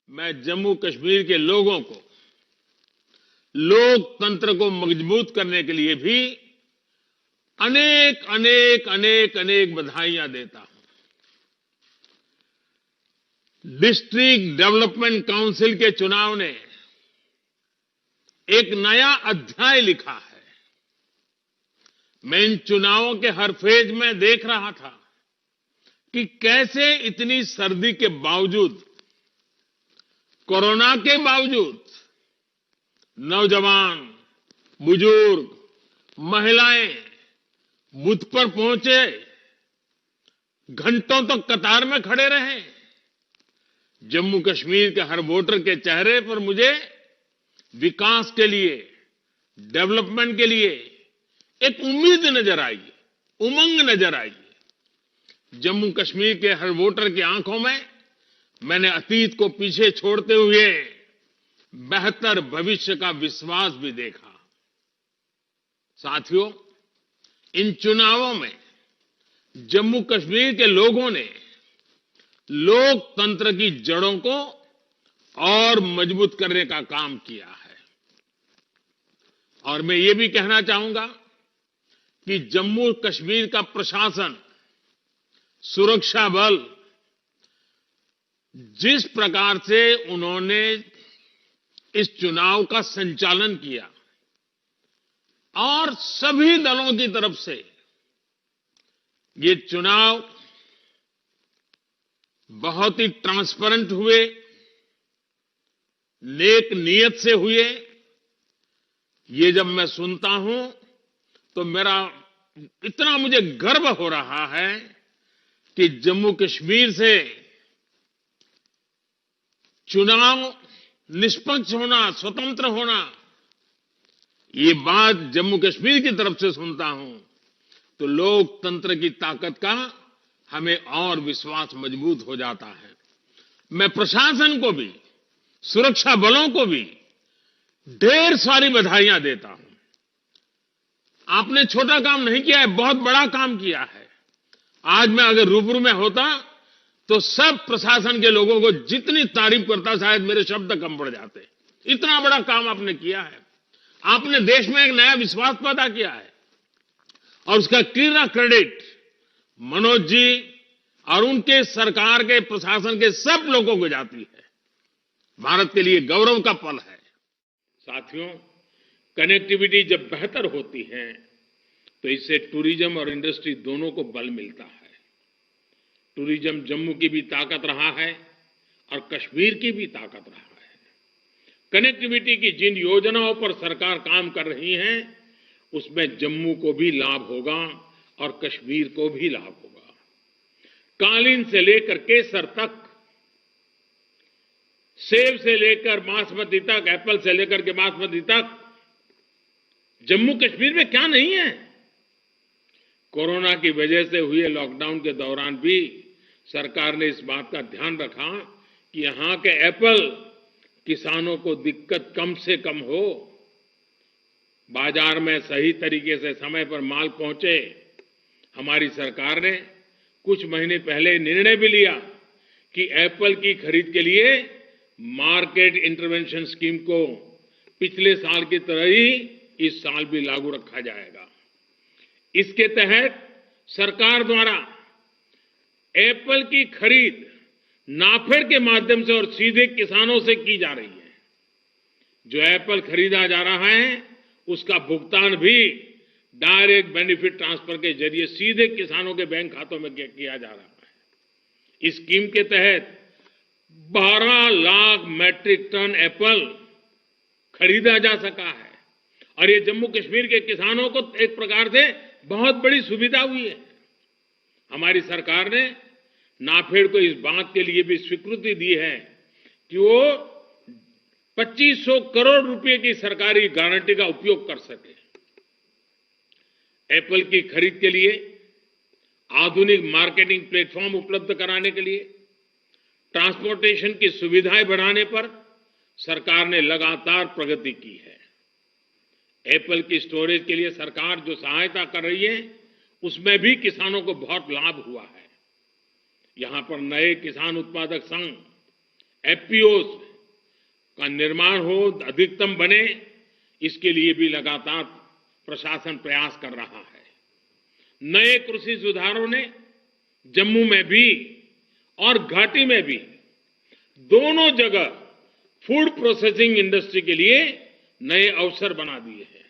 मैं जम्मू कश्मीर के लोगों को लोकतंत्र को मजबूत करने के लिए भी अनेक अनेक अनेक अनेक बधाइयां देता हूं। डिस्ट्रिक्ट डेवलपमेंट काउंसिल के चुनाव ने एक नया अध्याय लिखा है। मैं इन चुनावों के हर फेज में देख रहा था कि कैसे इतनी सर्दी के बावजूद, कोरोना के बावजूद नौजवान, बुजुर्ग, महिलाएं बूथ पर पहुंचे, घंटों तक कतार में खड़े रहे। जम्मू कश्मीर के हर वोटर के चेहरे पर मुझे विकास के लिए, डेवलपमेंट के लिए एक उम्मीद नजर आई, उमंग नजर आई। जम्मू कश्मीर के हर वोटर की आंखों में मैंने अतीत को पीछे छोड़ते हुए बेहतर भविष्य का विश्वास भी देखा। साथियों, इन चुनावों में जम्मू कश्मीर के लोगों ने लोकतंत्र की जड़ों को और मजबूत करने का काम किया है। और मैं ये भी कहना चाहूंगा कि जम्मू कश्मीर का प्रशासन, सुरक्षा बल, जिस प्रकार से उन्होंने इस चुनाव का संचालन किया और सभी दलों की तरफ से ये चुनाव बहुत ही ट्रांसपेरेंट हुए, नेक नियत से हुए, ये जब मैं सुनता हूं तो मेरा इतना मुझे गर्व हो रहा है कि जम्मू कश्मीर से चुनाव निष्पक्ष होना, स्वतंत्र होना, ये बात जम्मू कश्मीर की तरफ से सुनता हूं तो लोकतंत्र की ताकत का हमें और विश्वास मजबूत हो जाता है। मैं प्रशासन को भी, सुरक्षा बलों को भी ढेर सारी बधाइयां देता हूं। आपने छोटा काम नहीं किया है, बहुत बड़ा काम किया है। आज मैं अगर रूबरू में होता तो सब प्रशासन के लोगों को जितनी तारीफ करता, शायद मेरे शब्द कम पड़ जाते। इतना बड़ा काम आपने किया है। आपने देश में एक नया विश्वास पैदा किया है और उसका पूरा क्रेडिट मनोज जी और उनके सरकार के, प्रशासन के सब लोगों को जाती है। भारत के लिए गौरव का पल है। साथियों, कनेक्टिविटी जब बेहतर होती है तो इससे टूरिज्म और इंडस्ट्री दोनों को बल मिलता है। टूरिज्म जम्मू की भी ताकत रहा है और कश्मीर की भी ताकत रहा है। कनेक्टिविटी की जिन योजनाओं पर सरकार काम कर रही है उसमें जम्मू को भी लाभ होगा और कश्मीर को भी लाभ होगा। कालीन से लेकर केसर तक, सेब से लेकर बासमती तक, एप्पल से लेकर के बासमती तक, जम्मू कश्मीर में क्या नहीं है। कोरोना की वजह से हुए लॉकडाउन के दौरान भी सरकार ने इस बात का ध्यान रखा कि यहां के एप्पल किसानों को दिक्कत कम से कम हो, बाजार में सही तरीके से समय पर माल पहुंचे। हमारी सरकार ने कुछ महीने पहले निर्णय भी लिया कि एप्पल की खरीद के लिए मार्केट इंटरवेंशन स्कीम को पिछले साल की तरह ही इस साल भी लागू रखा जाएगा। इसके तहत सरकार द्वारा एप्पल की खरीद नाफेड के माध्यम से और सीधे किसानों से की जा रही है। जो एप्पल खरीदा जा रहा है उसका भुगतान भी डायरेक्ट बेनिफिट ट्रांसफर के जरिए सीधे किसानों के बैंक खातों में किया जा रहा है। इस स्कीम के तहत 12 लाख मैट्रिक टन एप्पल खरीदा जा सका है और ये जम्मू कश्मीर के किसानों को एक प्रकार से बहुत बड़ी सुविधा हुई है। हमारी सरकार ने नाफेड को इस बात के लिए भी स्वीकृति दी है कि वो 2500 करोड़ रुपए की सरकारी गारंटी का उपयोग कर सके। एप्पल की खरीद के लिए आधुनिक मार्केटिंग प्लेटफॉर्म उपलब्ध कराने के लिए, ट्रांसपोर्टेशन की सुविधाएं बढ़ाने पर सरकार ने लगातार प्रगति की है। एप्पल की स्टोरेज के लिए सरकार जो सहायता कर रही है उसमें भी किसानों को बहुत लाभ हुआ है। यहां पर नए किसान उत्पादक संघ एफपीओ का निर्माण हो, अधिकतम बने, इसके लिए भी लगातार प्रशासन प्रयास कर रहा है। नए कृषि सुधारों ने जम्मू में भी और घाटी में भी दोनों जगह फूड प्रोसेसिंग इंडस्ट्री के लिए नए अवसर बना दिए हैं।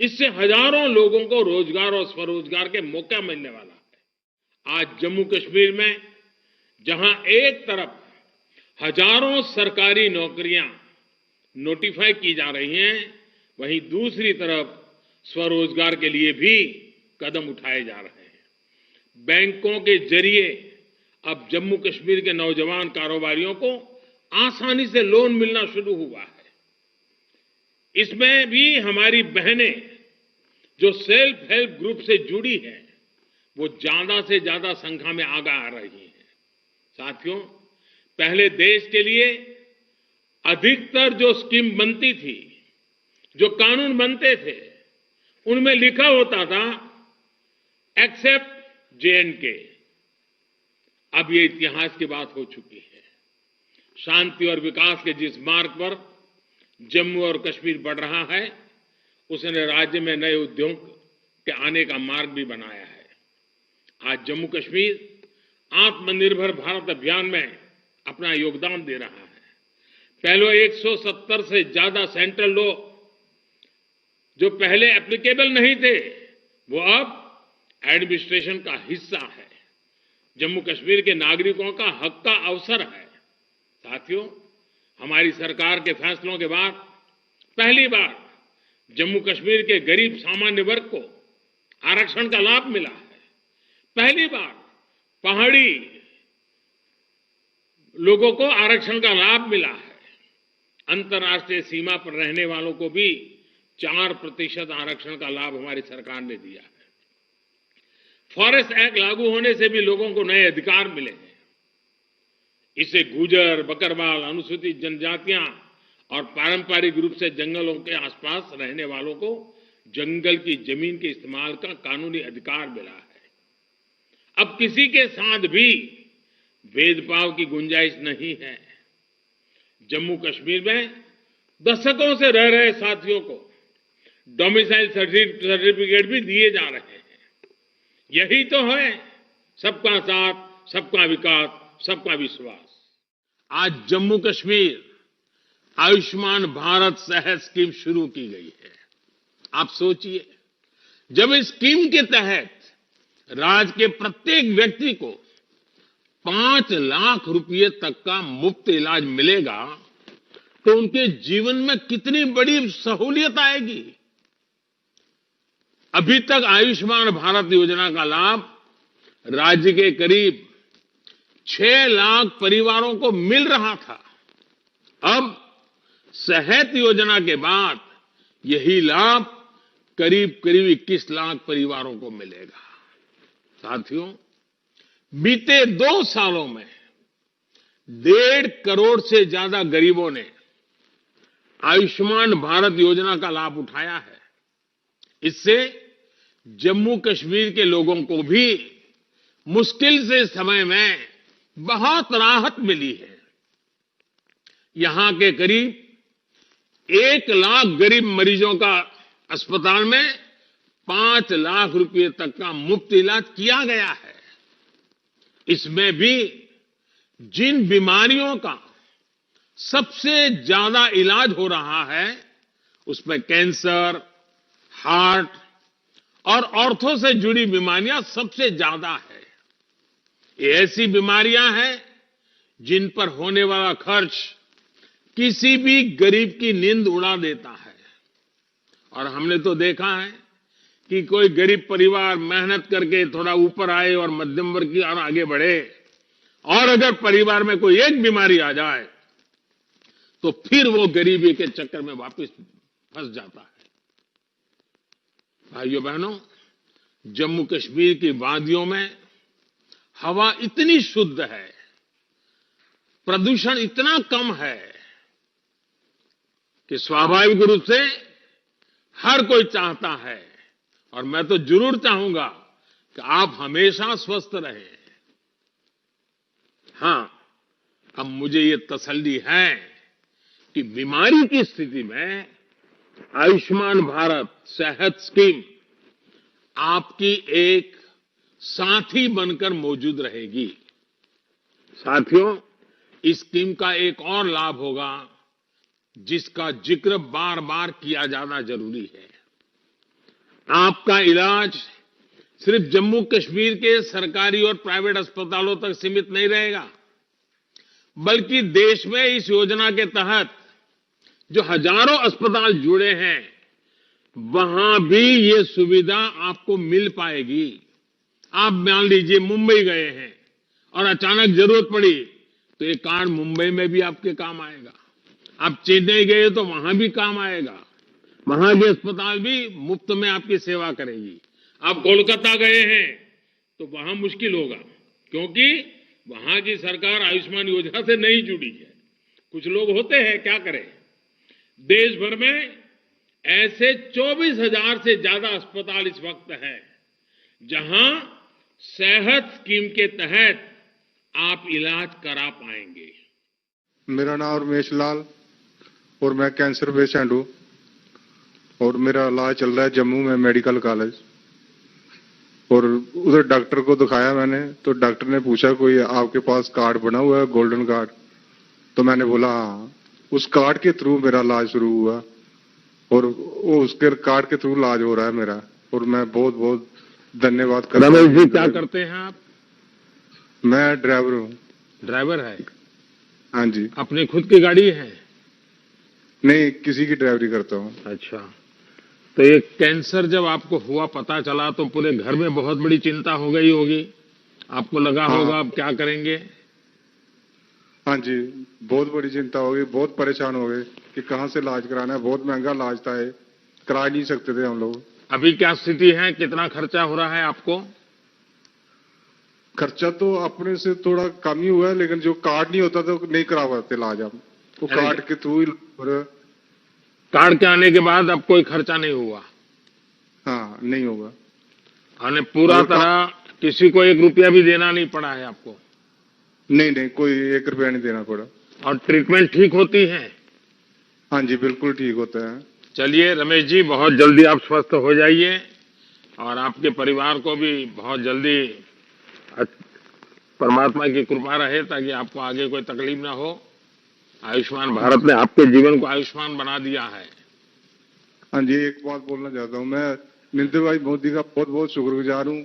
इससे हजारों लोगों को रोजगार और स्वरोजगार के मौका मिलने वाला है। आज जम्मू कश्मीर में जहां एक तरफ हजारों सरकारी नौकरियां नोटिफाई की जा रही हैं, वहीं दूसरी तरफ स्वरोजगार के लिए भी कदम उठाए जा रहे हैं। बैंकों के जरिए अब जम्मू कश्मीर के नौजवान कारोबारियों को आसानी से लोन मिलना शुरू हुआ है। इसमें भी हमारी बहनें जो सेल्फ हेल्प ग्रुप से जुड़ी हैं, वो ज्यादा से ज्यादा संख्या में आगे आ रही हैं। साथियों, पहले देश के लिए अधिकतर जो स्कीम बनती थी, जो कानून बनते थे, उनमें लिखा होता था एक्सेप्ट J&K। अब ये इतिहास की बात हो चुकी है। शांति और विकास के जिस मार्ग पर जम्मू और कश्मीर बढ़ रहा है, उसने राज्य में नए उद्योग के आने का मार्ग भी बनाया है। आज जम्मू कश्मीर आत्मनिर्भर भारत अभियान में अपना योगदान दे रहा है। पहले 170 से ज्यादा सेंट्रल लॉ जो पहले एप्लीकेबल नहीं थे, वो अब एडमिनिस्ट्रेशन का हिस्सा है। जम्मू कश्मीर के नागरिकों का हक का अवसर है। साथियों, हमारी सरकार के फैसलों के बाद पहली बार जम्मू कश्मीर के गरीब सामान्य वर्ग को आरक्षण का लाभ मिला है। पहली बार पहाड़ी लोगों को आरक्षण का लाभ मिला है। अंतर्राष्ट्रीय सीमा पर रहने वालों को भी 4% आरक्षण का लाभ हमारी सरकार ने दिया है। फॉरेस्ट एक्ट लागू होने से भी लोगों को नए अधिकार मिले हैं। इससे गुर्जर, बकरवाल, अनुसूचित जनजातियां और पारंपरिक रूप से जंगलों के आसपास रहने वालों को जंगल की जमीन के इस्तेमाल का कानूनी अधिकार मिला है। अब किसी के साथ भी भेदभाव की गुंजाइश नहीं है। जम्मू कश्मीर में दशकों से रह रहे साथियों को डोमिसाइल सर्टिफिकेट भी दिए जा रहे हैं। यही तो है सबका साथ, सबका विकास, सबका विश्वास। आज जम्मू कश्मीर आयुष्मान भारत सेहत स्कीम शुरू की गई है। आप सोचिए, जब इस स्कीम के तहत राज्य के प्रत्येक व्यक्ति को 5 लाख रुपए तक का मुफ्त इलाज मिलेगा, तो उनके जीवन में कितनी बड़ी सहूलियत आएगी। अभी तक आयुष्मान भारत योजना का लाभ राज्य के करीब 6 लाख परिवारों को मिल रहा था। अब सेहत योजना के बाद यही लाभ करीब 21 लाख परिवारों को मिलेगा। साथियों, बीते 2 सालों में 1.5 करोड़ से ज्यादा गरीबों ने आयुष्मान भारत योजना का लाभ उठाया है। इससे जम्मू कश्मीर के लोगों को भी मुश्किल से समय में बहुत राहत मिली है। यहां के करीब 1 लाख गरीब मरीजों का अस्पताल में 5 लाख रुपए तक का मुफ्त इलाज किया गया है। इसमें भी जिन बीमारियों का सबसे ज्यादा इलाज हो रहा है, उसमें कैंसर, हार्ट और ऑर्थो से जुड़ी बीमारियां सबसे ज्यादा है। ये ऐसी बीमारियां हैं जिन पर होने वाला खर्च किसी भी गरीब की नींद उड़ा देता है। और हमने तो देखा है कि कोई गरीब परिवार मेहनत करके थोड़ा ऊपर आए और मध्यम वर्ग की ओर आगे बढ़े, और अगर परिवार में कोई एक बीमारी आ जाए तो फिर वो गरीबी के चक्कर में वापस फंस जाता है। भाइयों बहनों, जम्मू कश्मीर की वादियों में हवा इतनी शुद्ध है, प्रदूषण इतना कम है कि स्वाभाविक रूप से हर कोई चाहता है, और मैं तो जरूर चाहूंगा कि आप हमेशा स्वस्थ रहें। हां, अब मुझे ये तसल्ली है कि बीमारी की स्थिति में आयुष्मान भारत सेहत स्कीम आपकी एक साथी बनकर मौजूद रहेगी। साथियों, इस स्कीम का एक और लाभ होगा जिसका जिक्र बार बार किया जाना जरूरी है। आपका इलाज सिर्फ जम्मू कश्मीर के सरकारी और प्राइवेट अस्पतालों तक सीमित नहीं रहेगा, बल्कि देश में इस योजना के तहत जो हजारों अस्पताल जुड़े हैं वहां भी ये सुविधा आपको मिल पाएगी। आप मान लीजिए मुंबई गए हैं और अचानक जरूरत पड़ी तो ये कार्ड मुंबई में भी आपके काम आएगा। आप चेन्नई गए तो वहां भी काम आएगा, वहां के अस्पताल भी मुफ्त में आपकी सेवा करेगी। आप कोलकाता गए हैं तो वहां मुश्किल होगा, क्योंकि वहां की सरकार आयुष्मान योजना से नहीं जुड़ी है। कुछ लोग होते हैं, क्या करें। देश भर में ऐसे 24,000 से ज्यादा अस्पताल इस वक्त है जहां सेहत स्कीम के तहत आप इलाज करा पाएंगे। मेरा नाम रमेश लाल और मैं कैंसर पेशेंट हूँ और मेरा इलाज चल रहा है जम्मू में मेडिकल कॉलेज। और उधर डॉक्टर को दिखाया मैंने, तो डॉक्टर ने पूछा कोई आपके पास कार्ड बना हुआ है, गोल्डन कार्ड? तो मैंने बोला हाँ। उस कार्ड के थ्रू मेरा इलाज शुरू हुआ और वो उसके कार्ड के थ्रू इलाज हो रहा है मेरा, और मैं बहुत बहुत धन्यवाद करता हूँ। रमेश जी, क्या करते हैं आप? मैं ड्राइवर हूँ। ड्राइवर है? हाँ जी। अपनी खुद की गाड़ी है? नहीं, किसी की ड्राइवरी करता हूँ। अच्छा, तो ये कैंसर जब आपको हुआ, पता चला, तो पूरे घर में बहुत बड़ी चिंता हो गई होगी। आपको लगा होगा अब क्या करेंगे? हाँ जी, बहुत बड़ी चिंता हो गई, बहुत परेशान हो गए कि कहाँ से इलाज कराना है। बहुत महंगा इलाज था, करा नहीं सकते थे हम लोग। अभी क्या स्थिति है? कितना खर्चा हो रहा है आपको? खर्चा तो अपने से थोड़ा कम ही हुआ है, लेकिन जो कार्ड नहीं होता तो नहीं करा पाते इलाज हम, वो कार्ड के थ्रू ही। कार्ड के आने के बाद अब कोई खर्चा नहीं हुआ? हाँ, नहीं होगा। यानी पूरा तरह किसी को 1 रुपया भी देना नहीं पड़ा है आपको? नहीं नहीं, कोई 1 रुपया नहीं देना पड़ा। और ट्रीटमेंट ठीक होती है? हाँ जी, बिल्कुल ठीक होता है। चलिए रमेश जी, बहुत जल्दी आप स्वस्थ हो जाइए और आपके परिवार को भी बहुत जल्दी परमात्मा की कृपा रहे ताकि आपको आगे कोई तकलीफ ना हो। आयुष्मान भारत ने आपके जीवन को आयुष्मान बना दिया है। हाँ जी, एक बात बोलना चाहता हूँ, मैं नरेंद्र भाई मोदी का बहुत बहुत शुक्रगुजार हूँ।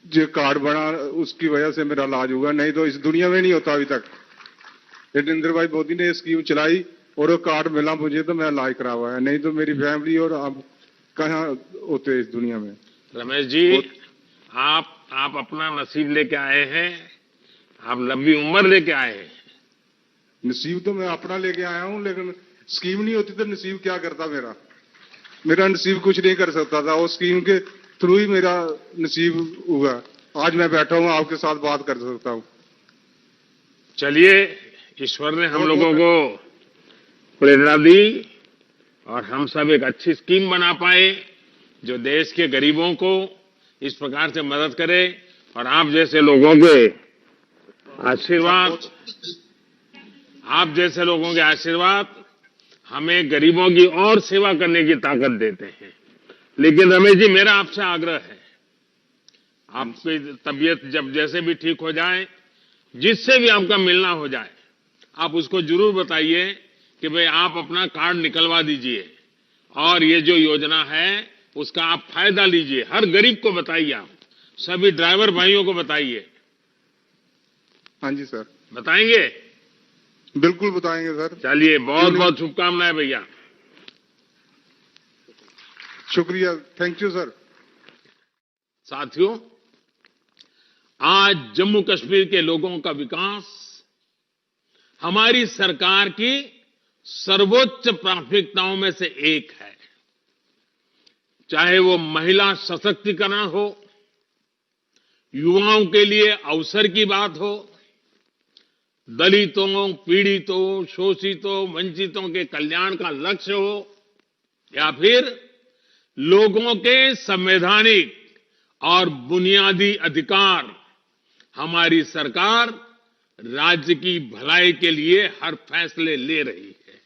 जो कार्ड बना उसकी वजह से मेरा इलाज हुआ, नहीं तो इस दुनिया में नहीं होता अभी तक। नरेंद्र भाई मोदी ने स्कीम चलाई और वो कार्ड मिला मुझे, तो मैं इलाज करा हुआ है, नहीं तो मेरी फैमिली और आप कहाँ होते इस दुनिया में। रमेश जी, आप अपना नसीब लेके आए हैं, आप लंबी उम्र लेके आए हैं। नसीब तो मैं अपना लेके आया हूँ, लेकिन स्कीम नहीं होती तो नसीब क्या करता मेरा नसीब कुछ नहीं कर सकता था। वो स्कीम के थ्रू ही मेरा नसीब हुआ। आज मैं बैठा हूँ, आपके साथ बात कर सकता हूँ। चलिए, ईश्वर ने हम लोगों को प्रेरणा दी और हम सब एक अच्छी स्कीम बना पाए जो देश के गरीबों को इस प्रकार से मदद करे। और आप जैसे लोगों के आशीर्वाद हमें गरीबों की और सेवा करने की ताकत देते हैं। लेकिन रमेश जी, मेरा आपसे आग्रह है, आपकी तबीयत जब जैसे भी ठीक हो जाए, जिससे भी आपका मिलना हो जाए, आप उसको जरूर बताइए कि भाई आप अपना कार्ड निकलवा दीजिए और ये जो योजना है उसका आप फायदा लीजिए। हर गरीब को बताइए, आप सभी ड्राइवर भाइयों को बताइए। हाँ जी सर। बताएंगे? बिल्कुल बताएंगे सर। चलिए, बहुत बहुत शुभकामनाएं भैया। शुक्रिया, थैंक यू सर। साथियों, आज जम्मू कश्मीर के लोगों का विकास हमारी सरकार की सर्वोच्च प्राथमिकताओं में से एक है। चाहे वो महिला सशक्तिकरण हो, युवाओं के लिए अवसर की बात हो, दलितों, पीड़ितों, शोषितों, वंचितों के कल्याण का लक्ष्य हो, या फिर लोगों के संवैधानिक और बुनियादी अधिकार, हमारी सरकार राज्य की भलाई के लिए हर फैसले ले रही है।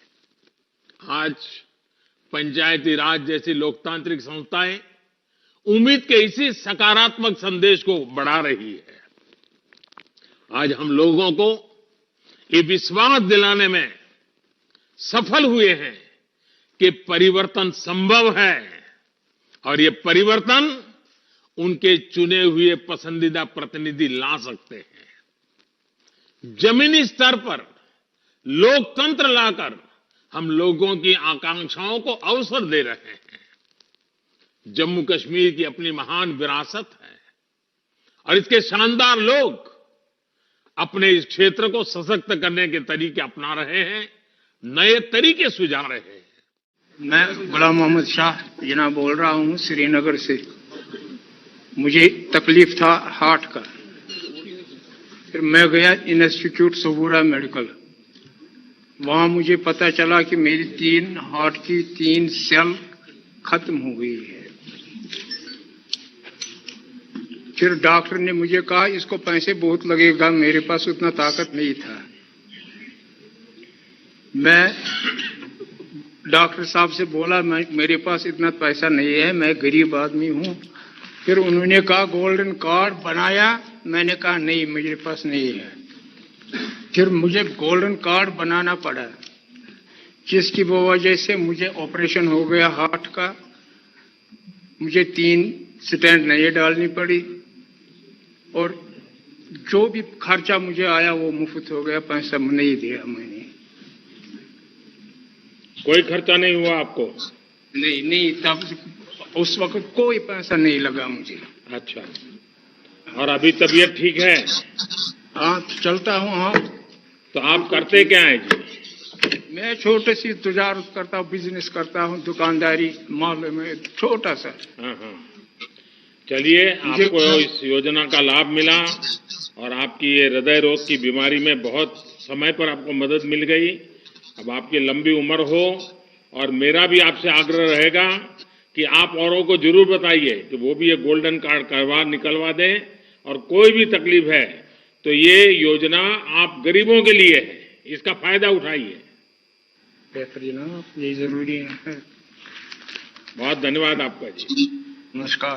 आज पंचायती राज जैसी लोकतांत्रिक संस्थाएं उम्मीद के इसी सकारात्मक संदेश को बढ़ा रही है। आज हम लोगों को ये विश्वास दिलाने में सफल हुए हैं कि परिवर्तन संभव है और ये परिवर्तन उनके चुने हुए पसंदीदा प्रतिनिधि ला सकते हैं। जमीनी स्तर पर लोकतंत्र लाकर हम लोगों की आकांक्षाओं को अवसर दे रहे हैं। जम्मू कश्मीर की अपनी महान विरासत है और इसके शानदार लोग अपने इस क्षेत्र को सशक्त करने के तरीके अपना रहे हैं, नए तरीके सुझा रहे हैं। मैं गुलाम मोहम्मद शाह जना बोल रहा हूं श्रीनगर से। मुझे तकलीफ था हार्ट का, फिर मैं गया इंस्टीट्यूट सबूरा मेडिकल। वहां मुझे पता चला कि मेरी 3 हार्ट की 3 सेल खत्म हो गई है। फिर डॉक्टर ने मुझे कहा इसको पैसे बहुत लगेगा, मेरे पास उतना ताकत नहीं था। मैं डॉक्टर साहब से बोला मेरे पास इतना पैसा नहीं है, मैं गरीब आदमी हूं। फिर उन्होंने कहा गोल्डन कार्ड बनाया, मैंने कहा नहीं मेरे पास नहीं है। फिर मुझे गोल्डन कार्ड बनाना पड़ा, जिसकी वजह से मुझे ऑपरेशन हो गया हार्ट का। मुझे 3 स्टेंट नए डालनी पड़ी और जो भी खर्चा मुझे आया वो मुफ्त हो गया, पैसा नहीं दिया मैंने। कोई खर्चा नहीं हुआ आपको? नहीं, तब उस वक्त कोई पैसा नहीं लगा मुझे। अच्छा, और अभी तबीयत ठीक है? हाँ, चलता हूँ। हाँ, तो आप करते क्या हैं जी? मैं छोटे सी तजारत करता हूँ, बिजनेस करता हूँ, दुकानदारी माल में छोटा सा। हाँ। चलिए, आपको इस योजना का लाभ मिला और आपकी ये हृदय रोग की बीमारी में बहुत समय पर आपको मदद मिल गई। अब आपकी लंबी उम्र हो और मेरा भी आपसे आग्रह रहेगा कि आप औरों को जरूर बताइए कि वो भी ये गोल्डन कार्ड निकलवा दें। और कोई भी तकलीफ है तो ये योजना आप गरीबों के लिए है, इसका फायदा उठाइए। बेहतरीन, ये जरूरी है। बहुत धन्यवाद आपका जी। नमस्कार।